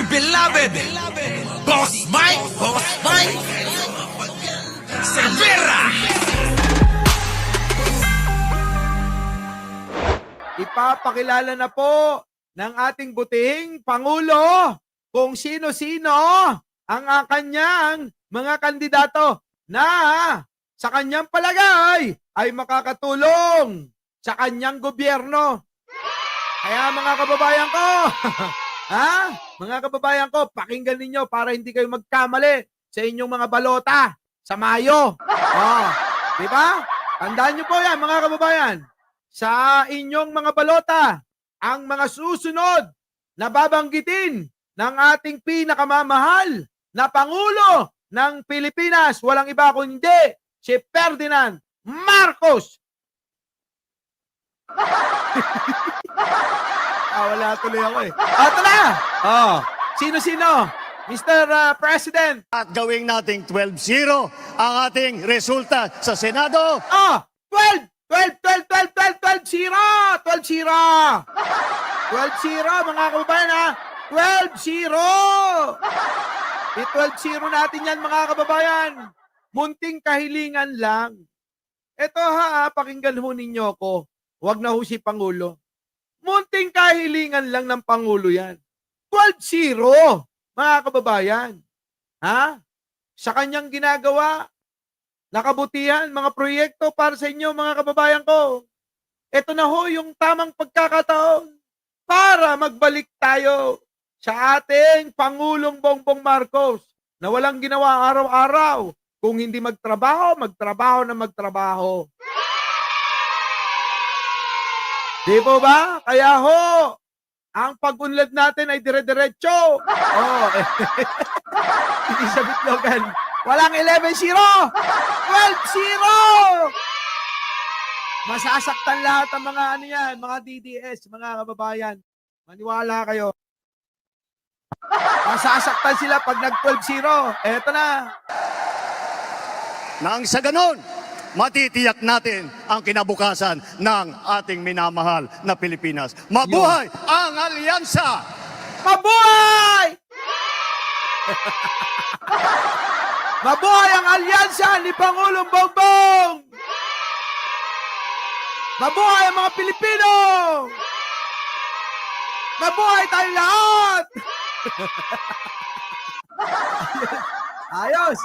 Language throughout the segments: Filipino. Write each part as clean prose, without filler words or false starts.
beloved Boss Mike Cervera. Ipapakilala na po ng ating butihing Pangulo kung sino-sino ang kanyang mga kandidato na sa kanyang palagay ay makakatulong sa kanyang gobyerno. Kaya mga kababayan ko, mga kababayan ko, pakinggan ninyo para hindi kayo magkamali sa inyong mga balota sa Mayo. Di ba? Tandaan nyo po yan mga kababayan. Sa inyong mga balota, ang mga susunod na babanggitin ng ating pinakamamahal na Pangulo ng Pilipinas, walang iba kundi si Ferdinand Marcos. Wala tuloy ako eh. Ito na! Sino-sino? Mr. President. At gawing nating 12-0 ang ating resulta sa Senado. 12-0! 12-0 mga kababayan ha! 12-0! I-12-0 natin yan mga kababayan. Munting kahilingan lang. Ito pakinggan ho ninyo ko. Huwag na ho si Pangulo. Munting kahilingan lang ng Pangulo yan. 12-0 mga kababayan. Sa kanyang ginagawa, nakabutihan, mga proyekto para sa inyo mga kababayan ko. Ito na ho yung tamang pagkakataon para magbalik tayo sa ating Pangulong Bongbong Marcos na walang ginawa araw-araw. Kung hindi magtrabaho na magtrabaho. Di po ba? Kaya ho, ang pag-unlad natin ay dire-diretso. Hindi sa bitlogan. Walang 11-0! 12-0! Masasaktan lahat ang mga mga DDS, mga kababayan. Maniwala kayo. Masasaktan sila pag nag-12-0. Eto na. Nang sa ganon, matitiyak natin ang kinabukasan ng ating minamahal na Pilipinas. Mabuhay ang alyansa! Mabuhay! Mabuhay ang alyansa ni Pangulong Bongbong! Mabuhay ang mga Pilipino! Mabuhay tayong lahat! Ayos!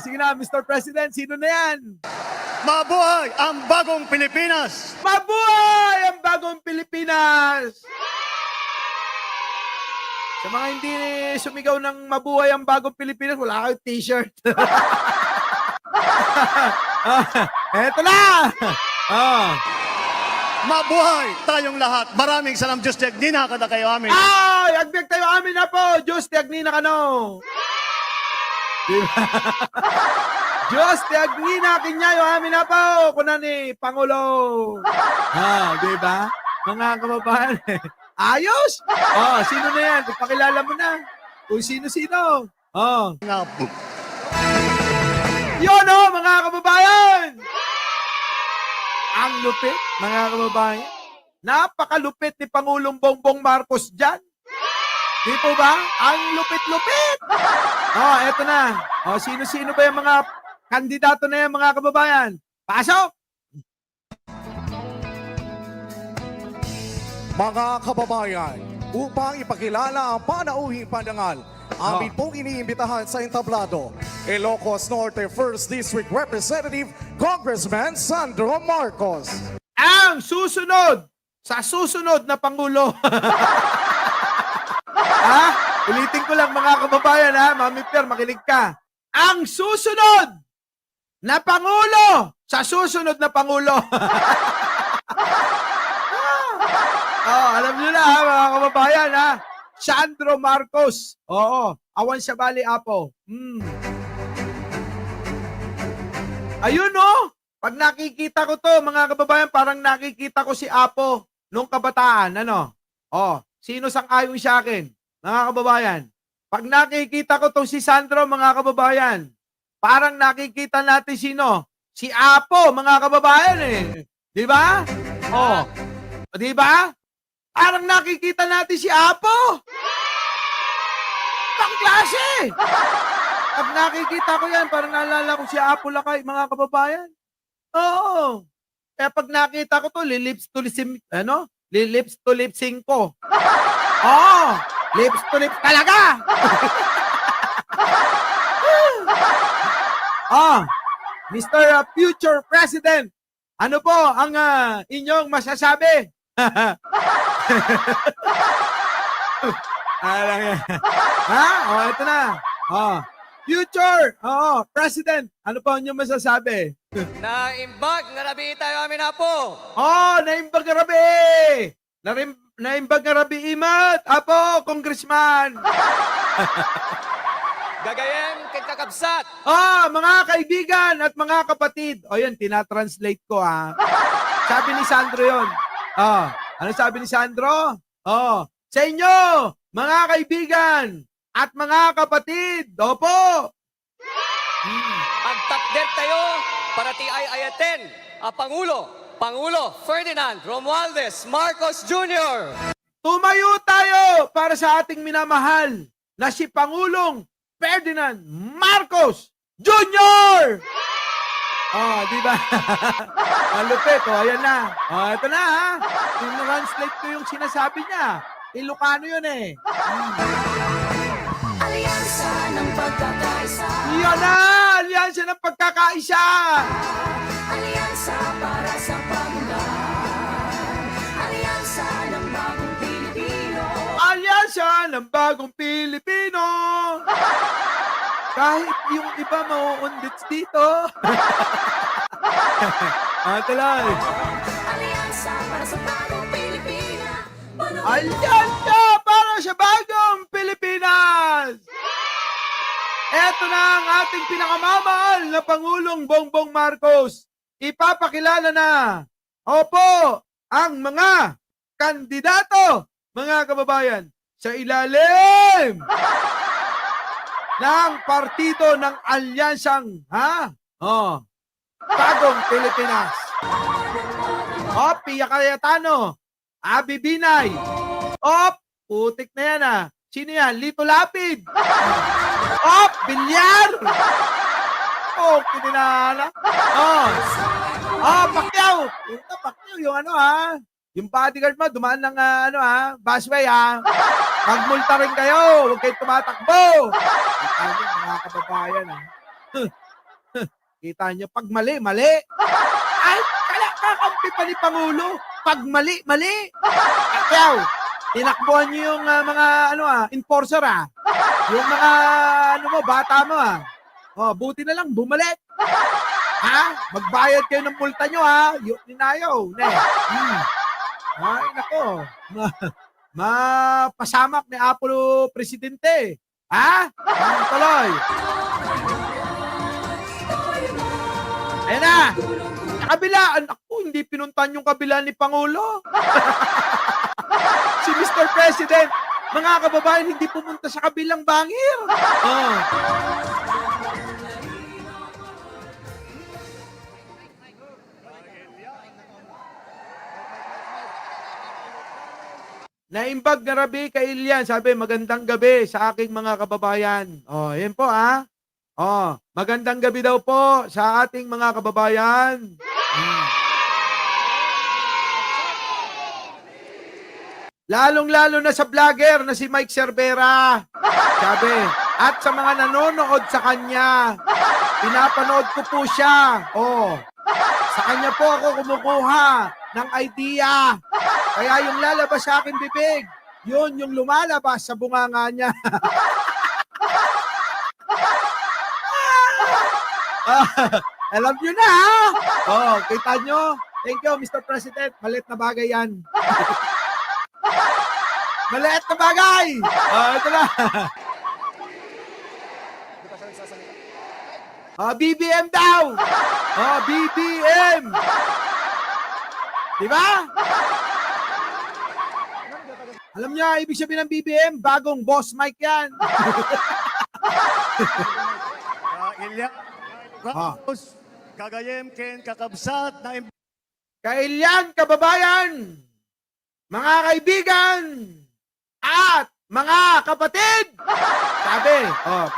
Sige na, Mr. President, sino na yan? Mabuhay ang bagong Pilipinas! Mabuhay ang bagong Pilipinas! Sa mga hindi sumigaw ng mabuhay ang bagong Pilipinas, wala kayong t-shirt. Eto na! Mabuhay tayong lahat! Maraming salam, Diyos tiyagnina kada kayo amin. Ay! Agdag tayo amin na po! Diyos tiyagnina ka no! Diba? Diyos tiyagnina kinyayo amin na po! Kunan ni Pangulo! Diba? Mga kababayan. Ayos! Sino na yan? Ipakilala mo na. Kung sino-sino. Yun mga kababayan! Ang lupit, mga kababayan. Napakalupit ni Pangulong Bongbong Marcos dyan. Di po ba? Ang lupit-lupit! Eto na. Sino-sino ba yung mga kandidato na yan, mga kababayan? Pasok! Mga kababayan, upang ipakilala ang panauhing pandangal, amin pong iniimbitahan sa entablado, Ilocos Norte 1st District Representative, Congressman Sandro Marcos. Ang susunod sa susunod na Pangulo. Ulitin ko lang mga kababayan Mami Per, makinig ka. Ang susunod na Pangulo sa susunod na Pangulo. Alam nyo na mga kababayan Sandro Marcos. Awan sa Bali Apo. Ayun pag nakikita ko to mga kababayan, parang nakikita ko si Apo nung kabataan. Sino sang-ayon sa akin? Mga kababayan, pag nakikita ko tong si Sandro, mga kababayan, parang nakikita natin sino? Si Apo, mga kababayan Di ba? Di ba? Parang nakikita natin si Apo. Ibang klase! Pag nakikita ko yan, parang naalala ko si Apo Lakay, mga kababayan. Oo. Kaya pag nakita ko to, lilips to lip sync ko. Oo. Lips to lips talaga. Mr. Future President, ano po ang inyong masasabi? Alam yan. Ha? Ito na. Future President, ano po ang inyong masasabi? Naimbag na rabi tayo amin na po. Naimbag na rabi! Naimbag na rabi imat! Apo, Congressman! Gagayem kay kakabsat. Mga kaibigan at mga kapatid. Yan, tinatranslate ko Sabi ni Sandro yun. Ano sabi ni Sandro? Sa inyo, mga kaibigan at mga kapatid. Opo! Agtakder tayo para ti ay ayaten a Pangulo Ferdinand Romualdez Marcos Jr. Tumayo tayo para sa ating minamahal na si Pangulong Ferdinand Marcos Jr. Di ba? Ang lupit. Ayan na. Ito na Translate ko yung sinasabi niya. Ilocano yun eh. Alyansa ng pagkakaisa. Yan na! Alyansa ng pagkakaisa! Alyansa para sa pagunlad. Alyansa ng bagong Pilipino. Alyansa ng bagong Pilipino! Kahit yung iba mauundits dito. Tuloy. Alyansa para sa bagong Pilipina. Alyansa para sa bagong Pilipinas! Eto na ang ating pinakamamahal na Pangulong Bongbong Marcos. Ipapakilala na, ang mga kandidato, mga kababayan, sa ilalim ng partido ng Alyansang, Bagong Pilipinas. Pia Cayetano, Abi Binay. Putik na yan Sino yan? Lito Lapid. Bilyar. Kininala. Pacquiao. Pacquiao, yung yung bodyguard mo, dumaan ng busway Magmulta rin kayo. Huwag kayong tumatakbo. Kita nyo, mga kababayan Kita nyo, pag mali, mali. Ay, kakampi pa ni Pangulo. Pag mali, mali. Pacquiao, tinakbuhan nyo yung mga enforcer Yung mga bata mo buti na lang bumalik. Magbayad kayo ng multa nyo Yung ninayaw. Ay, nako. Mapasamak ni Apollo Presidente. Tuloy. Ayan na. Sa kabila. Hindi pinuntan yung kabila ni Pangulo. Si Mr. President, mga kababayan, hindi pumunta sa kabilang bangir. Naimbag na rabi kay Ilian. Sabi, magandang gabi sa aking mga kababayan. Yan po magandang gabi daw po sa ating mga kababayan. Lalong-lalo na sa vlogger na si Mike Cervera. Sabi, at sa mga nanonood sa kanya, pinapanood ko po siya. Sa kanya po ako kumukuha ng idea. Kaya yung lalabas sa akin bibig, yun yung lumalabas sa bunganga niya. Alam nyo na kita nyo. Thank you, Mr. President. Maliit na bagay yan. Maliit na bagay! Ito na. BBM daw! BBM! Diba? Alam niyo, ibig sabihin ng BBM, bagong boss Mike yan. Gagayem ken kakabsat na Kailian, kababayan, mga kaibigan, at mga kapatid! Sabi,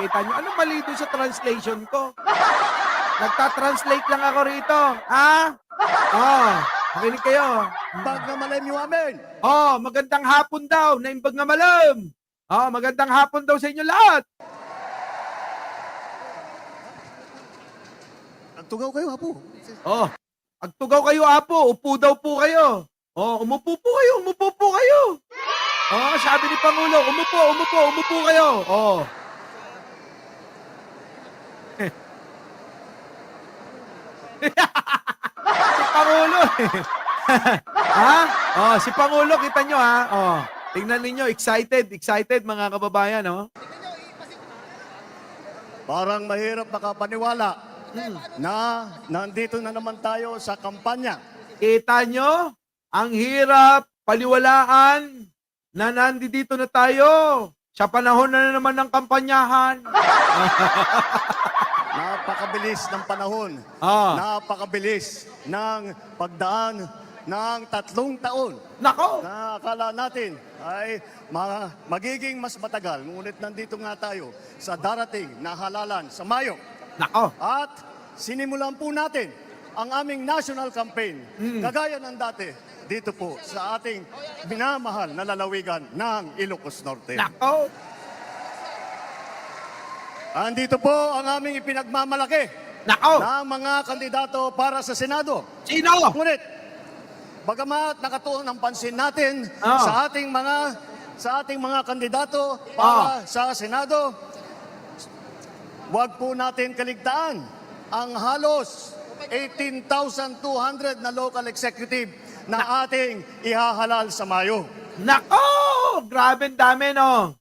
kita nyo, anong mali doon sa translation ko? Nagta-translate lang ako rito. Ha? Makinig kayo. Bag na malay niyo amin. Magandang hapon daw, naimbag nga malam. Magandang hapon daw sa inyo lahat. Nagtugaw kayo, Apo. Agtugaw kayo, Apo. Upo daw po kayo. Umupo po kayo, umupo po kayo. Sabi ni Pangulo, umupo kayo. Si Pangulo. Si Pangulo, kita nyo ha. Tingnan ninyo, excited mga kababayan, Parang mahirap makapaniwala na nandito na naman tayo sa kampanya. Kita nyo, ang hirap paliwalaan na nandito na tayo sa panahon na naman ng kampanyahan. Napakabilis ng panahon. Napakabilis ng pagdaan ng 3 taon. Nako! Na akala natin ay magiging mas matagal. Ngunit nandito nga tayo sa darating na halalan sa Mayo. Nako! At sinimulan po natin ang aming national campaign. Kagaya ng dati dito po sa ating minamahal na lalawigan ng Ilocos Norte. Nako! Andito po ang aming ipinagmamalaki Nako! ng mga kandidato para sa Senado. Sino? Ngunit, bagamat nakatuon ang pansin natin sa ating mga kandidato para sa Senado, wag po natin kaligtaan ang halos 18,200 na local executive na ating ihahalal sa Mayo. Nako! Grabe ang dami, no?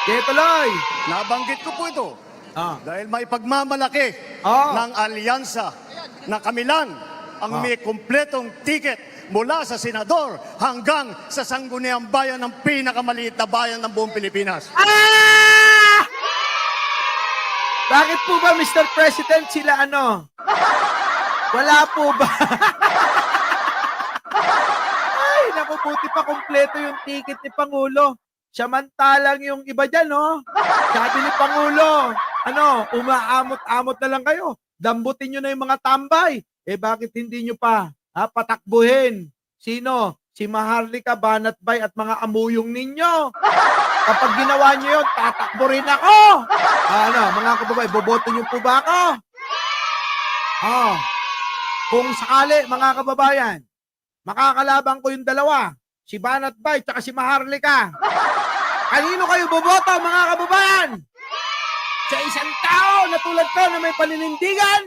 Kaya tuloy! Nabanggit ko po ito dahil may pagmamalaki ng alyansa na kami lang ang may kumpletong ticket mula sa senador hanggang sa sangguniang bayan ng pinakamaliit na bayan ng buong Pilipinas. Bakit po ba, Mr. President, sila wala po ba? Ay, naku, buti pa kompleto yung ticket ni Pangulo. Samantalang yung iba dyan, sabi ni Pangulo, umaamot-amot na lang kayo. Dambutin nyo na yung mga tambay. Bakit hindi nyo pa patakbuhin? Sino? Si Maharlika, Banatbay at mga amuyong ninyo. Kapag ginawa nyo yun, tatakbo rin ako. Mga kababay, boboto nyo po ba ako? Kung sakali, mga kababayan, makakalaban ko yung dalawa, si Banatbay at si Maharlika. Kanino kayo boboto, mga kababayan? Sa isang tao na tulad ko na may paninindigan,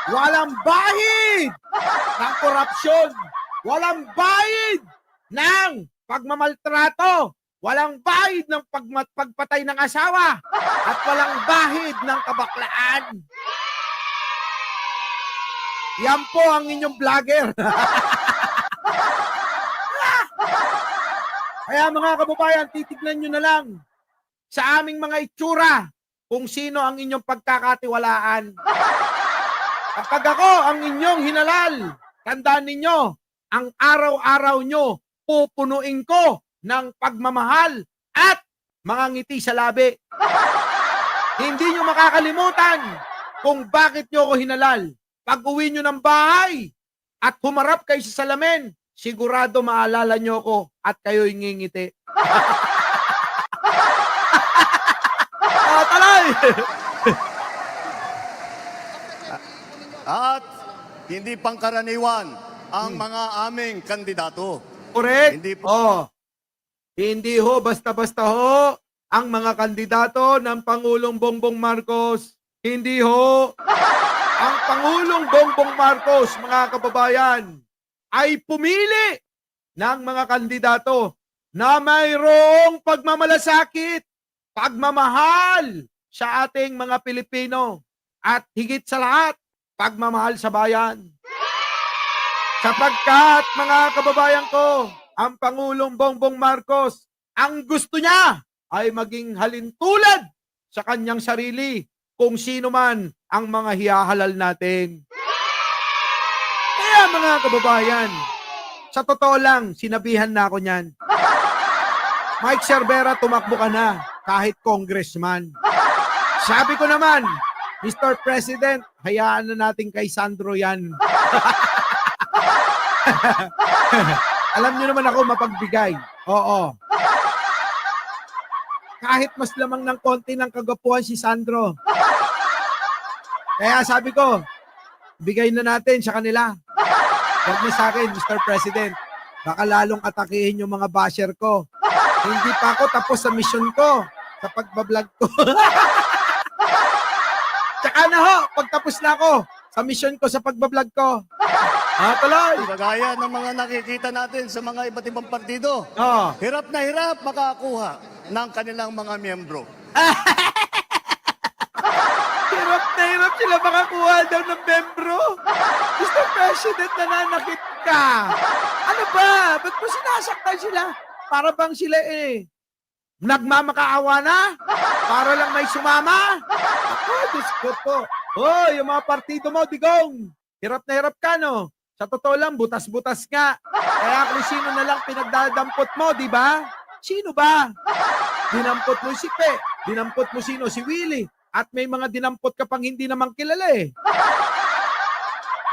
walang bahid ng korupsyon, walang bahid ng pagmamaltrato, walang bahid ng pagpatay ng asawa, at walang bahid ng kabaklaan. Yan po ang inyong vlogger. Kaya mga kababayan, titignan nyo na lang sa aming mga itsura kung sino ang inyong pagkakatiwalaan. Kapag ako ang inyong hinalal, tandaan ninyo, ang araw-araw nyo, pupunuin ko ng pagmamahal at mga ngiti sa labi. Hindi nyo makakalimutan kung bakit nyo ako hinalal. Pag uwi nyo ng bahay at humarap kayo sa salamin, sigurado maalala nyo ako at kayo'y ngingiti. Talay! At hindi pangkaraniwan ang mga aming kandidato. Correct? Hindi po. Hindi ho, basta-basta ho, ang mga kandidato ng Pangulong Bongbong Marcos. Hindi ho. Ang Pangulong Bongbong Marcos, mga kababayan, ay pumili ng mga kandidato na mayroong pagmamalasakit, pagmamahal sa ating mga Pilipino, at higit sa lahat, pagmamahal sa bayan. Sapagkat, mga kababayan ko, ang Pangulong Bongbong Marcos, ang gusto niya ay maging halintulad sa kanyang sarili kung sino man ang mga hiyahalal natin. Kaya mga kababayan, sa totoo lang, sinabihan na ako niyan. Mike Cervera, tumakbo ka na kahit congressman. Sabi ko naman, Mr. President, hayaan na natin kay Sandro yan. Alam niyo naman ako mapagbigay. Oo. Kahit mas lamang ng konti ng kagapuhan si Sandro. Kaya sabi ko, bigay na natin sa kanila. Huwag na sa akin, Mr. President. Baka lalong atakihin yung mga basher ko. Hindi pa ako tapos sa mission ko, sa pagbablog ko. Tsaka na ho, pagtapos na ako sa mission ko sa pagbablog ko. Tuloy. Kagaya ng mga nakikita natin sa mga iba't ibang partido. Oh. Hirap na hirap makakuha ng kanilang mga miyembro. Hirap na hirap sila makakuha daw ng membro. Mr. President, nananakit ka. Ano ba? Ba't mo sinasaktan sila? Para bang sila nagmamakaawa na? Para lang may sumama? Ako, Diyos ko po. Oh, yung mga partido mo, Digong. Hirap na hirap ka, no? Sa totoo lang, butas-butas nga. Kaya kung sino na lang pinagdadampot mo, di ba? Sino ba? Dinampot mo si Pe. Dinampot mo sino? Si Willie. At may mga dinampot ka pang hindi naman kilala eh.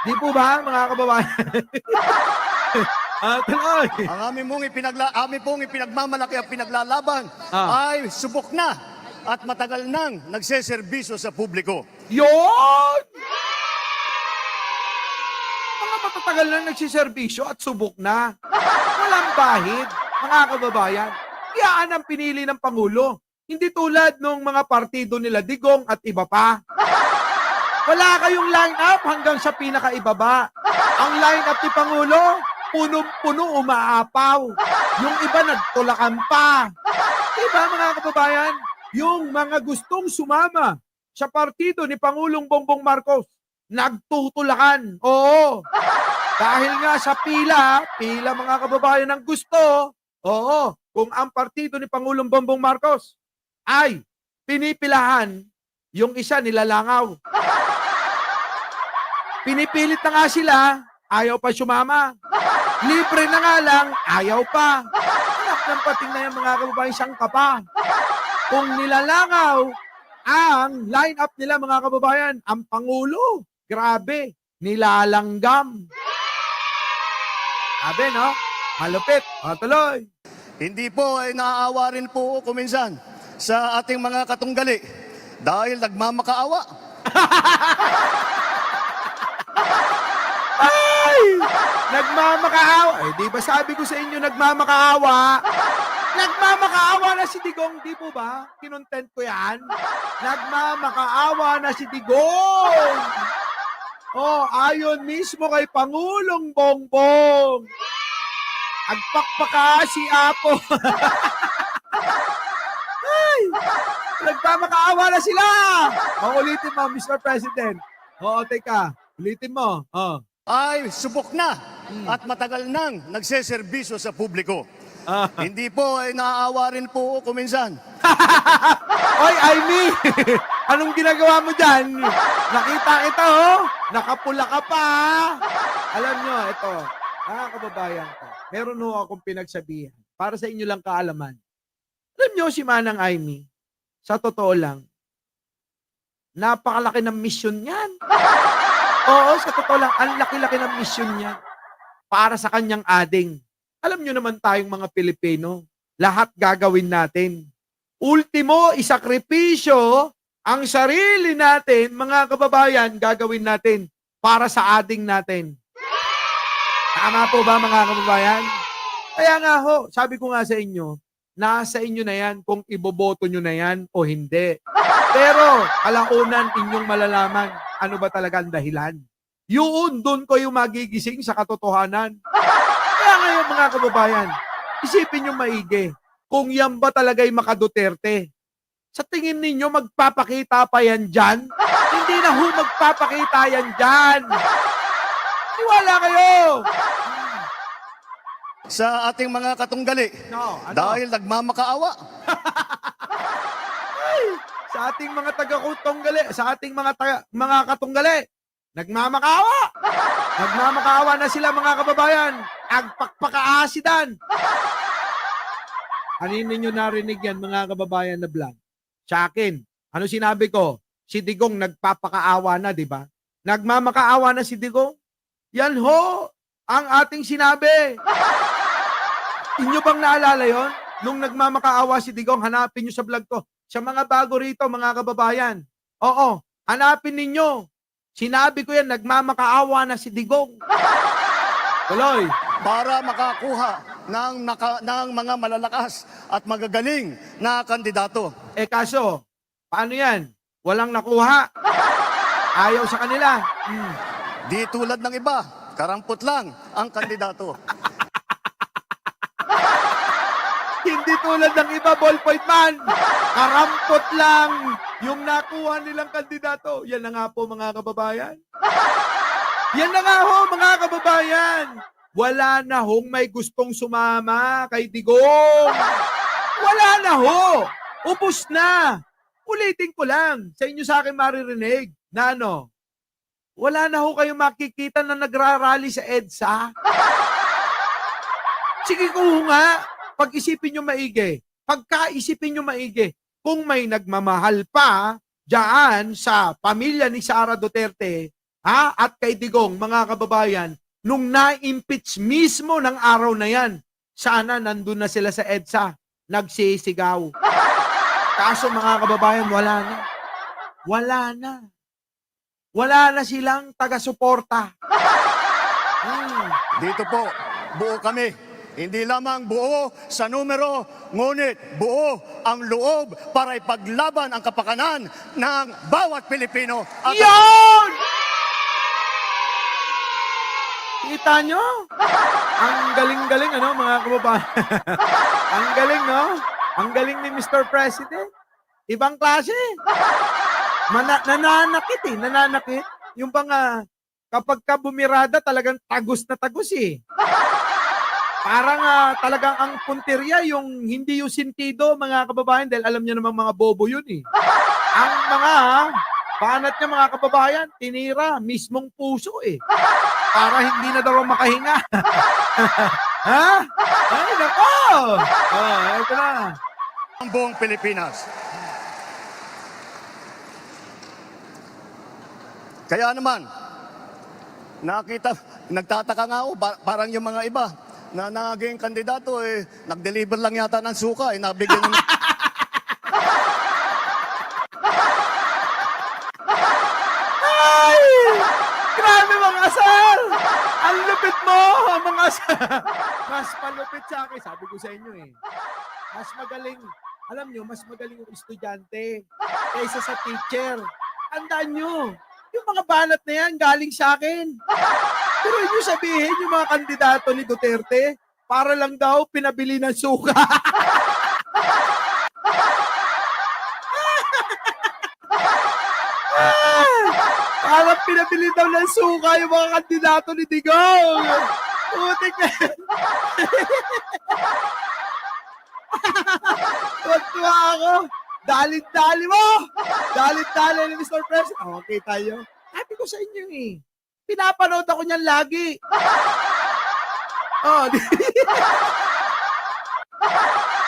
Di po ba, mga kababayan? Tuloy. Ang amin pong ipinagmamalaki at pinaglalaban ay subok na at matagal nang nagseserbisyo sa publiko. Yun! Mga matatagal na nagsiservisyo at subok na. Walang bahid, mga kababayan. Iyaan ang pinili ng Pangulo. Hindi tulad nung mga partido nila Digong at iba pa. Wala kayong line-up hanggang sa pinakaibaba. Ang line-up ni Pangulo, punong-puno umaapaw. Yung iba nagtulakan pa. Diba mga kababayan? Yung mga gustong sumama sa partido ni Pangulong Bongbong Marcos, nagtutulakan. Oo. Dahil nga sa pila mga kababayan ang gusto, oo, kung ang partido ni Pangulong Bongbong Marcos ay pinipilahan, yung isa nilalangaw. Pinipilit na nga sila, ayaw pa sumama. Libre na nga lang, ayaw pa. Anak ng pating na yung mga kababayan, siyang kapa. Kung nilalangaw ang line-up nila mga kababayan, ang Pangulo, grabe, nilalanggam. Sabi, no? Malupit. Tuloy. Hindi po ay naaawa rin po kuminsan sa ating mga katunggali dahil nagmamakaawa. Ay! Nagmamakaawa. Di ba sabi ko sa inyo nagmamakaawa? Nagmamakaawa na si Digong, di po ba? Kinontent ko yan. Nagmamakaawa na si Digong. Ayon mismo kay Pangulong Bongbong. Agpakpaka si Apo. Ay! Nagmamakaawa na sila. Ulitin mo, Mr. President. Teka. Ulitin mo. Ay subok na at matagal nang nagseserbisyo sa publiko. Hindi po ay naaawa rin po kuminsan. Oy, Amy! Anong ginagawa mo dyan? Nakita kita, nakapula ka pa. Alam nyo, ito, mga kababayan ko, meron akong pinagsabihan para sa inyo lang kaalaman. Alam nyo si Manang Amy, sa totoo lang, napakalaki ng mission niyan. Oo, sa totoo lang, ang laki-laki ng mission niya para sa kanyang ading. Alam nyo naman tayong mga Pilipino, lahat gagawin natin. Ultimo, isakripisyo ang sarili natin, mga kababayan, gagawin natin para sa ading natin. Tama po ba mga kababayan? Kaya nga sabi ko nga sa inyo, nasa inyo na yan kung iboboto nyo na yan o hindi. Pero, kalaunan inyong malalaman, ano ba talaga ang dahilan? Yun, doon ko yung magigising sa katotohanan. Kaya ngayon mga kababayan, isipin nyo maigi, kung yan ba talaga'y makaduterte. Sa tingin ninyo, magpapakita pa yan dyan? Hindi na magpapakita yan dyan. Iwala kayo. Sa ating mga katunggali, dahil nagmamakaawa. Sa ating mga taga-katunggali, sa ating mga katunggali, nagmamakaawa. Nagmamakaawa na sila mga kababayan. Agpakpakaasidan. Kanino nyo narinig yan, mga kababayan na vlog? Sa akin. Ano sinabi ko? Si Digong nagpapakaawa na, di ba? Nagmamakaawa na si Digong. Yan ho, ang ating sinabi. Inyo bang naalala yon? Nung nagmamakaawa si Digong, hanapin nyo sa vlog ko. Sa mga bago rito, mga kababayan. Oo, hanapin ninyo. Sinabi ko yan, nagmamakaawa na si Digong. Tuloy. Para makakuha ng mga malalakas at magagaling na kandidato. Kaso, paano yan? Walang nakuha. Ayaw sa kanila. Di tulad ng iba, karampot lang ang kandidato. Hindi tulad ng iba, ballpoint man. Karampot lang yung nakuha nilang kandidato. Yan na nga po, mga kababayan. Yan na nga ho, mga kababayan. Wala na hong may gustong sumama kay Digong. Wala na ho. Ubus na. Ulitin ko lang. Sa inyo sa akin maririnig na ano, wala na ho kayo makikita na nagrarally sa EDSA. Sige ko nga, pag-isipin nyo maigi. Pagka-isipin nyo maigi, kung may nagmamahal pa dyan sa pamilya ni Sara Duterte at kay Digong, mga kababayan, nung na-impeach mismo ng araw na yan, sana nandun na sila sa EDSA, nagsisigaw. Kaso mga kababayan, wala na. Wala na. Wala na silang taga-suporta. Dito po, buo kami. Hindi lamang buo sa numero, ngunit buo ang loob para ipaglaban ang kapakanan ng bawat Pilipino. At Yon! Kita nyo? Ang galing-galing, ano, mga kababayan? Ang galing, no? Ang galing ni Mr. President. Ibang klase. Nananakit eh. Nananakit. Yung bang kapag ka bumirada, talagang tagus na tagus eh. Parang talagang ang punteriya, yung hindi yung sintido, mga kababayan, dahil alam niyo namang mga bobo yun eh. Ang mga banat niya, mga kababayan, tinira mismong puso eh. Para hindi na daw makahinga. Ha? Ay, nako! Ito na. ang buong Pilipinas. Kaya naman, nagtataka nga ako, parang yung mga iba na naging kandidato, nag-deliver lang yata ng suka, nabigyan ng... Ay! Grabe mga asal! Ang lupit mo, mga asal! Mas palupit sa akin. Sabi ko sa inyo eh. Mas magaling. Alam nyo, mas magaling yung estudyante kaysa sa teacher. Tandaan nyo, yung mga banat na yan galing sa akin. Pero nyo sabihin, yung mga kandidato ni Duterte, para lang daw pinabili ng suka. Parang pinabili daw ng suka yung mga kandidato ni Digong. Putik na. Tuwa ako. Dalit-dali mo. Dalit-dali ni Mr. President. Okay tayo. Sabi ko sa inyo eh. Pinapanood ako niyan lagi. Oh,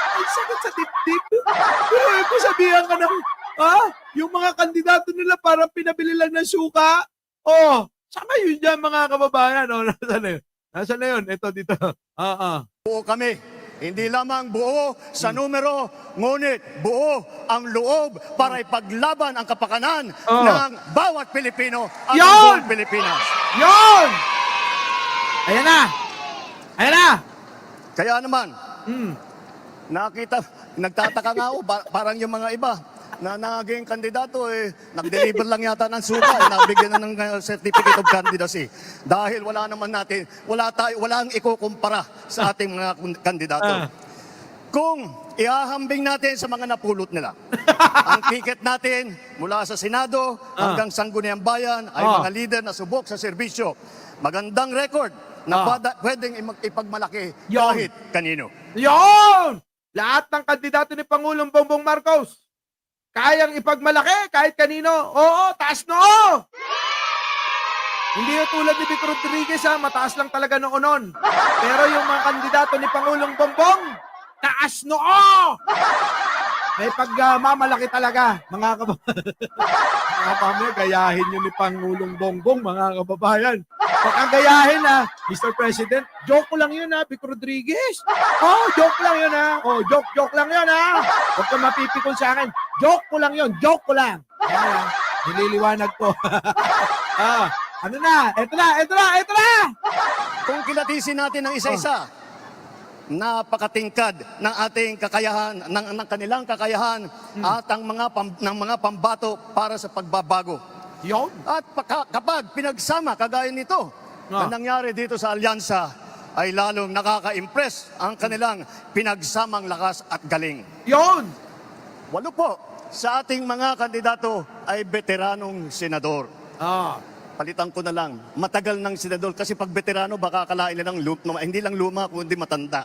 ay sakit sa tip-tip. Pero ko sabihan ka ng, yung mga kandidato nila parang pinabili lang ng suka. Oh, saka yun dyan mga kababayan. Oh, nasaan na yun? Nasaan na yun? Ito dito. Buo kami. Hindi lamang buo sa numero, ngunit buo ang loob para ipaglaban ang kapakanan ng bawat Pilipino at ang buong Pilipinas. Yon! Ayan na! Ayan na! Kaya naman, nagtataka nga ako, parang yung mga iba na naging kandidato, nag-deliver lang yata ng suka, nabigyan na ng certificate of candidacy. Dahil walang ikukumpara sa ating mga kandidato. Kung ihahambing natin sa mga napulot nila, ang ticket natin mula sa Senado hanggang Sangguniang Bayan ay mga leader na subok sa serbisyo. Magandang record na pwedeng ipagmalaki kahit kanino. Yon! Lahat ng kandidato ni Pangulong Bongbong Marcos, kayang ipagmalaki kahit kanino. Oo, taas noo! Hindi yung tulad ni Vic Rodriguez, mataas lang talaga noonon. Pero yung mga kandidato ni Pangulong Bongbong, taas noo! May pagmamalaki talaga, mga kababayan. Mga pamilya, gayahin nyo ni Pangulong Bongbong, mga kababayan. Baka gayahin ha, Mr. President. Joke ko lang yun ha, Vic Rodriguez. Oh, joke lang yun ha. Oh, joke lang yun ha. Huwag ka mapipikon sa akin. Joke ko lang yun, joke ko lang. Ayan, nililiwanag ko. Ano na? Ito na! Kung kilatisin natin ng isa-isa, napakatingkad ng ating kakayahan, ng kanilang kakayahan at ang ng mga pambato para sa pagbabago. Yun. At kapag pinagsama kagaya nito na nangyari dito sa alyansa, ay lalong nakaka-impress ang kanilang pinagsamang lakas at galing. Yun. 8 po sa ating mga kandidato ay veteranong senador. Palitan ko na lang, matagal ng senador kasi pag veterano baka akalain nilang hindi lang luma kundi matanda.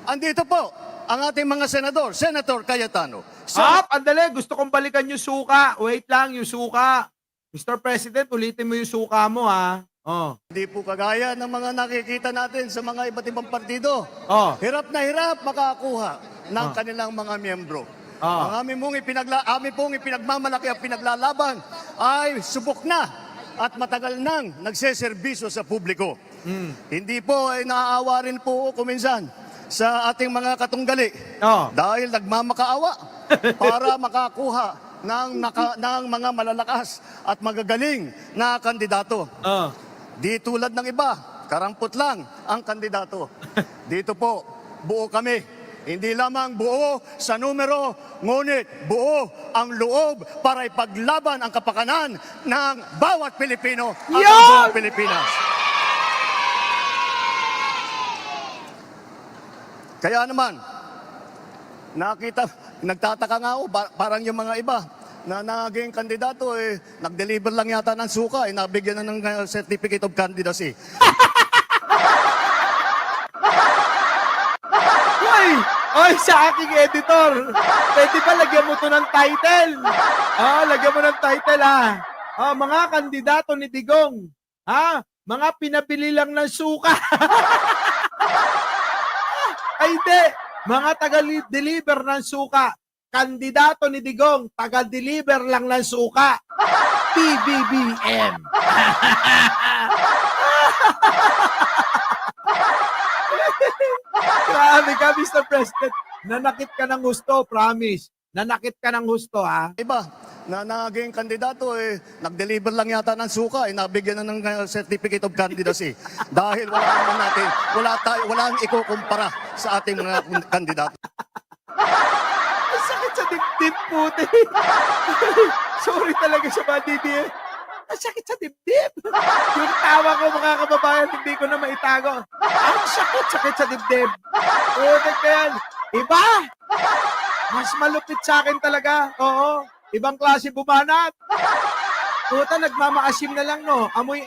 Andito po ang ating mga senador, Senator Cayetano. Andali, gusto kong balikan yung suka. Wait lang, yung suka. Mr. President, ulitin mo yung suka mo ha. Hindi po kagaya ng mga nakikita natin sa mga iba't ibang partido. Hirap na hirap makakuha ng kanilang mga miyembro. Ang aming pong ipinagmamalaki at pinaglalaban ay subok na at matagal nang nagseserbisyo sa publiko. Hindi po ay naaawa rin po kuminsan sa ating mga katunggali dahil nagmamakaawa para makakuha ng mga malalakas at magagaling na kandidato. Di tulad ng iba, karampot lang ang kandidato. Dito po, buo kami. Hindi lamang buo sa numero, ngunit buo ang loob para ipaglaban ang kapakanan ng bawat Pilipino at ang buong Pilipinas. Kaya naman, nagtataka nga ako, parang yung mga iba na naging kandidato, nag-deliver lang yata ng suka, nabigyan na ng certificate of candidacy. Oy, sa aking editor, pwede ba lagyan mo to ng title? Lagyan mo ng title mga kandidato ni Digong. Mga pinabili lang ng suka. Ay, hindi. Mga taga-deliver ng suka. Kandidato ni Digong, taga-deliver lang ng suka. PBBM. Grabe ka, Mr. President. Nanakit ka ng gusto, promise. Nanakit ka ng gusto, ha? Iba na naging kandidato, nag-deliver lang yata ng suka, nabigyan na ng certificate of candidacy. Dahil walang ikukumpara sa ating mga kandidato. Ang sakit sa dibdib, puti. Sorry talaga sa mga DDS. Ang sakit sa dibdib. Yung tawa ko, mga kababayan, hindi ko na maitago. Ang sakit sa dibdib. Puti ka yan. Iba! Mas malupit sa akin talaga. Oo. Ibang klase bumanat. Puta, nagmamaasim na lang, no? Amoy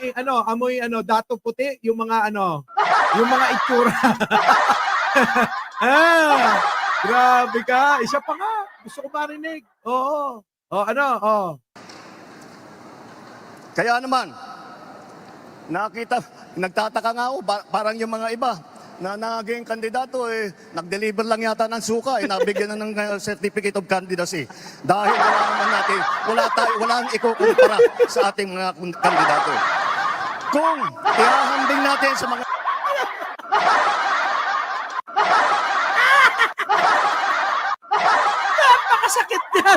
dato puti, yung mga itsura. Grabe ka. Isa pa nga. Gusto ko marinig. Oo. Kaya naman, nagtataka nga ako, parang yung mga iba na naging kandidato, nag-deliver lang yata ng suka, nabigyan na ng certificate of candidacy. Dahil walang ikukumpara sa ating mga kandidato. Kung ihahambing natin sa mga... Napakasakit niya.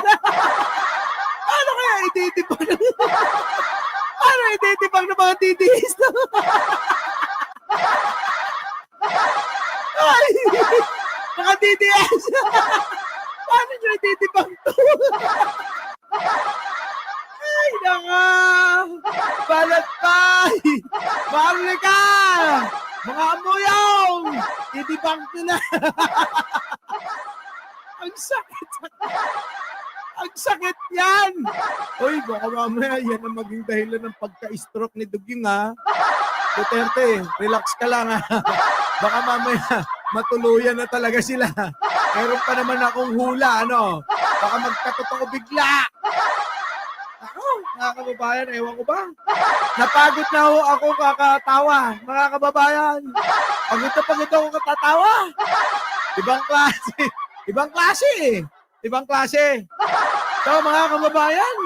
Paano kaya ititipang? Paano ititipang ng mga titiis? Ay! Mga titiis! Paano nyo ititipang to? Ay, naka! Balat pa! Mahuli ka! Mga amuyong! Titipang ko na! Ang sakit! Ang sakit yan! Uy, baka mamaya yan ang maging dahilan ng pagka-stroke ni Duging, ha? Duterte, relax ka lang, ha? Baka mamaya matuluyan na talaga sila. Meron pa naman akong hula, ano? Baka magkatotoo bigla. Ako, mga kababayan, ewan ko ba? Napagod na ako kakatawa, mga kababayan. Pagod ako katatawa. Ibang klase. Ibang klase eh. Ibang klase. So, mga kababayan,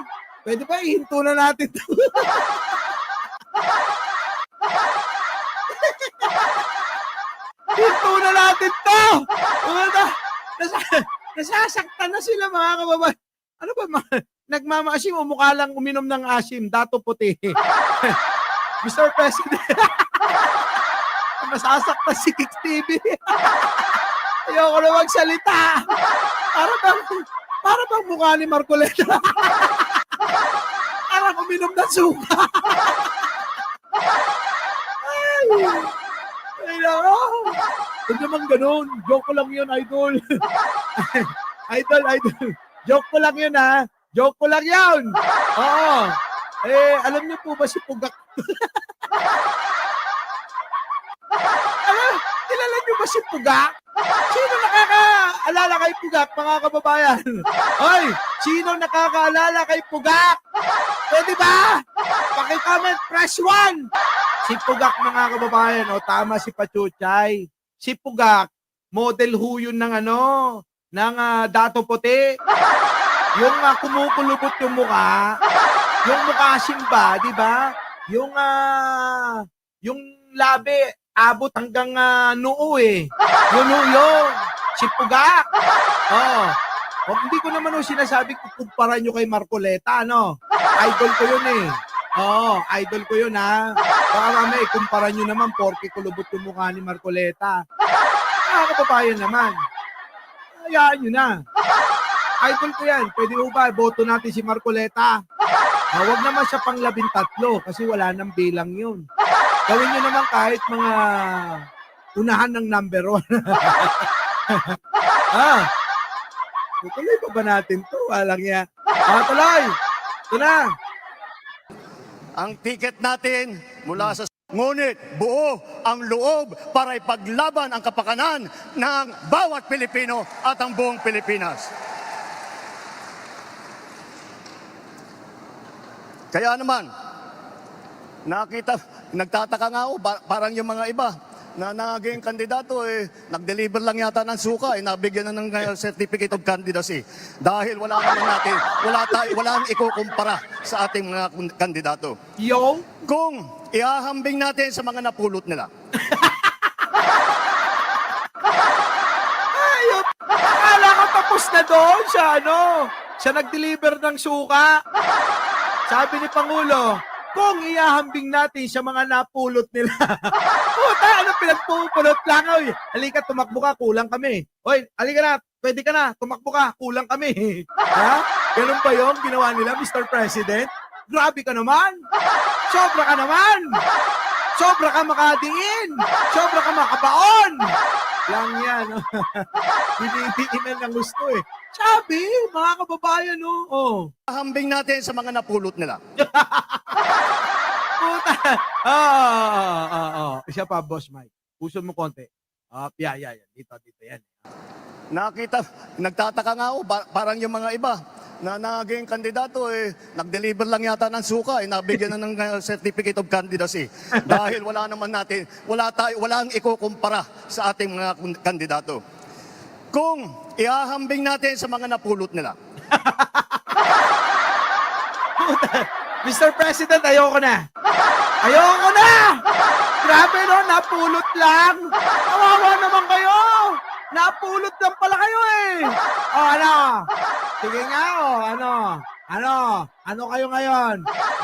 pwede ba ihinto na natin to? Hinto na natin to! Nasasaktan na sila, mga kababayan. Ano ba, nagmamaasim o mukha lang uminom ng asim, dato puti. Mr. President, masasaktan si Kicks TV. Ayoko na magsalita. Para bang mukha ni Marcoleta. Parang uminom ng suka. Ay, nako. Huwag naman ganun. Joke ko lang yun, idol. idol. Joke ko lang yun, ha? Joke ko lang yun. Oo. Alam niyo po ba si Pugak? Kilala niyo ba si Pugak? Sino nakakaalala kay Pugak, mga kababayan? Hoy, sino nakakaalala kay Pugak? Pwede ba? Paki-comment, press 1. Si Pugak, mga kababayan, o tama si Pachuchay. Si Pugak, model ho yun ng ng dato puti. Yung kumukulubot yung mukha, yung mukha simba, di ba? Yung labi, abot hanggang noo eh. Yun. Si Pugak. O, hindi ko naman sinasabi kumpara nyo kay Marcoleta, ano? Idol ko yun eh. Idol ko yun ha. Baka mamaya, kumpara nyo naman, porke kulubot yung mukha ni Marcoleta. Kababayan naman. Hayaan nyo na. Idol ko yan. Pwede mo ba, boto natin si Marcoleta. Huwag naman siya pang 13 kasi wala nang bilang yun. Gawin nyo naman kahit mga unahan ng number 1. Tuloy pa ba natin to? Walang yan. Tuloy. Ito na. Ang ticket natin mula sa ngunit buo ang loob para ipaglaban ang kapakanan ng bawat Pilipino at ang buong Pilipinas. Kaya naman, nagtataka nga ako, parang yung mga iba na naging kandidato, nag-deliver lang yata ng suka, nabigyan na ng certificate of candidacy. Dahil wala nang ikukumpara sa ating mga kandidato. Kung ihahambing natin sa mga napulot nila. Ayop! Akala ko tapos na doon siya, Siya nag-deliver ng suka. Sabi ni Pangulo, kung ihahambing natin sa mga napulot nila. Puta, pinagpupulot lang? Oy, halika, tumakbo ka, kulang kami. Oy, halika na, pwede ka na, tumakbo ka, kulang kami. Ha? Ganun ba yung ginawa nila, Mr. President? Grabe ka naman. Sobra ka naman. Sobra ka makadiin. Sobra ka makabaon. Lang yan. Hinihiinan ng gusto eh. Sabi, mga kababayan, Ihahambing natin sa mga napulot nila. Puta. Isa pa, Boss Mike. Puso mo konti. Yeah. Dito, yan. Nagtataka nga ako, parang yung mga iba na naging kandidato, nag-deliver lang yata ng suka, nabigyan na ng certificate of candidacy. Dahil wala nang ikukumpara sa ating mga kandidato. Kung ihahambing natin sa mga napulot nila. Mr. President, ayoko na. Grabe napulot lang. Kawawa naman kayo. Napulot lang pala kayo eh. Sige nga ano kayo ngayon?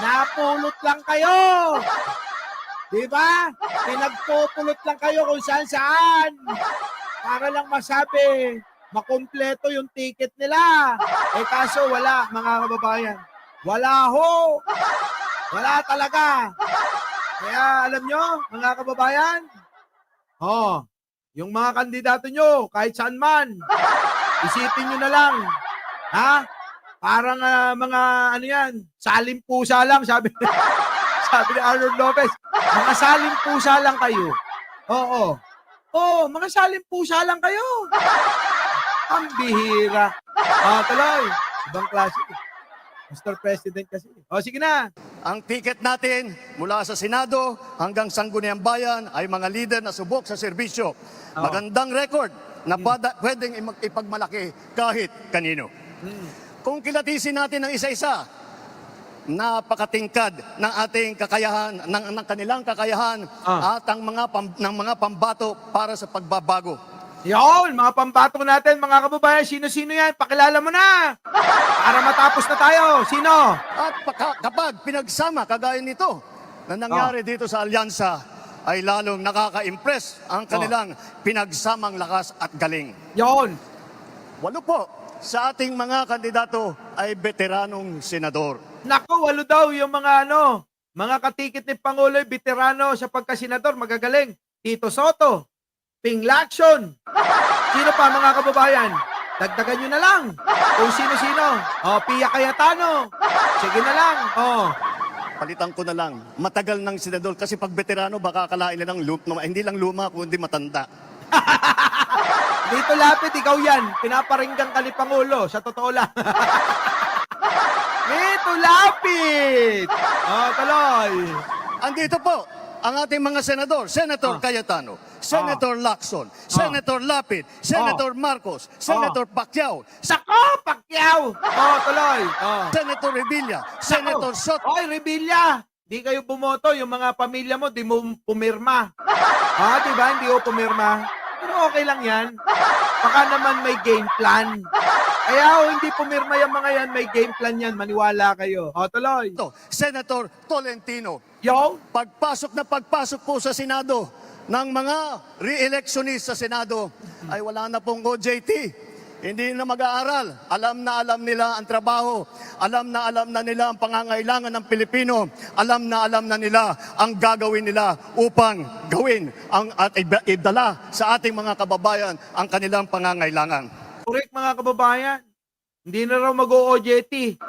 Napulot lang kayo. Diba? Pinagpupulot lang kayo kung saan. Para lang masabi, makumpleto yung ticket nila. Kaso wala, mga kababayan. Wala ho. Wala talaga. Kaya alam nyo, mga kababayan, yung mga kandidato nyo, kahit saan man, isipin nyo na lang. Ha? Parang mga salim pusa lang, sabi ni Arnold Lopez. Mga salim pusa lang kayo. Mga salim pusa lang kayo. Ang bihira. Tuloy. Ibang klase. Mr. President kasi. Sige na. Ang ticket natin mula sa Senado hanggang Sangguniang Bayan ay mga leader na subok sa serbisyo. Magandang record, na pwedeng ipagmalaki kahit kanino. Kung kilatisin natin ng isa-isa, napakatingkad ng ating kakayahan, ng kanilang kakayahan at ang ng mga pambato para sa pagbabago. Yon, mga pambato natin, mga kababayan, sino-sino yan? Pakilala mo na! Para matapos na tayo. Sino? At kapag pinagsama kagaya nito na nangyari dito sa alyansa, ay lalong nakaka-impress ang kanilang pinagsamang lakas at galing. Yon. 8 po sa ating mga kandidato ay veteranong senador. Naku, 8 daw yung mga mga katikit ni Pangulo, veterano sa pagkasenador, magagaling. Tito Soto, Ping Lacson. Sino pa mga kababayan? Dagdagan nyo na lang. Kung sino-sino. Pia Cayetano. Sige na lang. Palitan ko na lang, matagal ng senador kasi pag veterano baka akalain nilang hindi lang luma kundi matanda. Dito Lapid, ikaw yan. Pinaparinggan ka ni Pangulo. Sa totoo lang. Dito Lapid. Tuloy. Andito po ang ating mga senador, Senator Cayetano, Senator Lacson, Senator Lapid, Senator Marcos, Senator Pacquiao, Sako, Pacquiao. Tuloy. Senator Revilla, Senator Soto. Oy, Revilla. Di kayo bumoto. Yung mga pamilya mo, di mo pumirma. Diba? Hindi ko pumirma. Pero okay lang yan. Baka naman may game plan. Kaya hindi pumirma yung mga yan, may game plan yan. Maniwala kayo. Tuloy. Senator Tolentino. Yo. Pagpasok po sa Senado ng mga re-electionist sa Senado ay wala na pong OJT. Hindi na mag-aaral. Alam na nila ang trabaho. Alam na nila ang pangangailangan ng Pilipino. Alam na nila ang gagawin nila upang gawin at idala sa ating mga kababayan ang kanilang pangangailangan. Correct mga kababayan. Hindi na raw mag-OJT.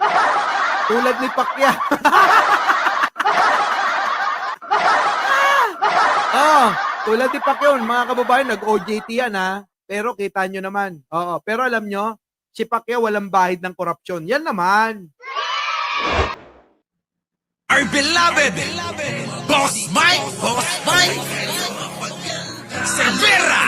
Tulad ni Pacquiao. Tulad ni Pacquiao, mga kababayan, nag-OJT yan Pero kita nyo naman. Pero alam nyo, si Pacquiao walang bahid ng korupsyon. Yan naman. Our beloved Boss Mike Cervera.